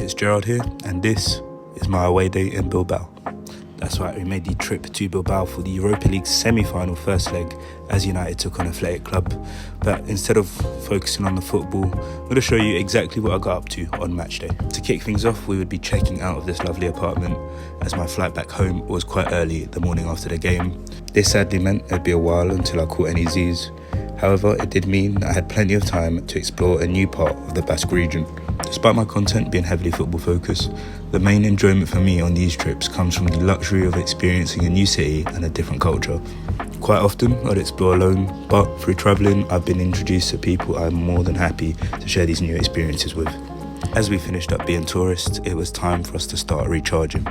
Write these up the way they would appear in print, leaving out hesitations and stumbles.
Fitzgerald here, and this is my away day in Bilbao. That's right, we made the trip to Bilbao for the Europa League semi-final first leg as United took on Athletic Club. But instead of focusing on the football, I'm going to show you exactly what I got up to on match day. To kick things off, we would be checking out of this lovely apartment as my flight back home was quite early the morning after the game. This sadly meant it'd be a while until I caught any Z's. However, it did mean I had plenty of time to explore a new part of the Basque region. Despite my content being heavily football focused, the main enjoyment for me on these trips comes from the luxury of experiencing a new city and a different culture. Quite often I'd explore alone, but through travelling I've been introduced to people I'm more than happy to share these new experiences with. As we finished up being tourists, it was time for us to start recharging.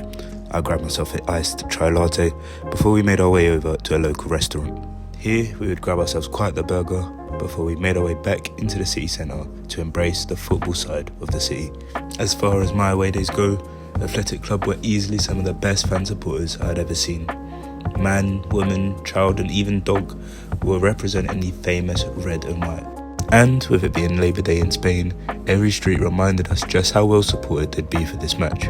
I grabbed myself an iced chai latte before we made our way over to a local restaurant. Here we would grab ourselves quite the burger before we made our way back into the city centre to embrace the football side of the city. As far as my away days go, Athletic Club were easily some of the best fan supporters I had ever seen. Man, woman, child and even dog were representing the famous red and white. And with it being Labour Day in Spain, every street reminded us just how well supported they'd be for this match.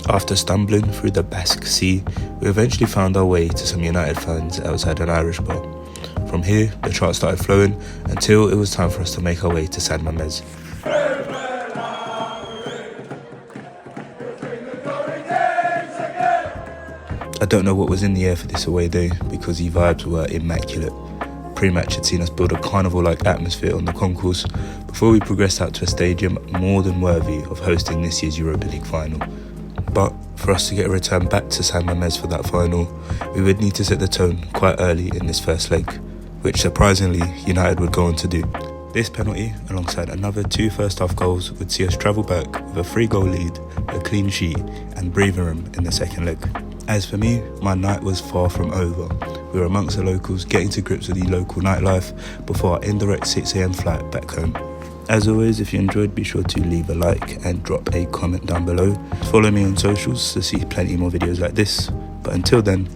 After stumbling through the Basque Sea, we eventually found our way to some United fans outside an Irish bar. From here, the chart started flowing until it was time for us to make our way to San Mamés. I don't know what was in the air for this away day because the vibes were immaculate. Pre-match had seen us build a carnival-like atmosphere on the concourse before we progressed out to a stadium more than worthy of hosting this year's Europa League final. But for us to get a return back to San Mamés for that final, we would need to set the tone quite early in this first leg, which surprisingly United would go on to do. This penalty, alongside another 2 first-half goals, would see us travel back with a 3-goal lead, a clean sheet and breathing room in the second leg. As for me, my night was far from over. We were amongst the locals getting to grips with the local nightlife before our indirect 6 AM flight back home. As always, if you enjoyed, be sure to leave a like and drop a comment down below. Follow me on socials to see plenty more videos like this. But until then,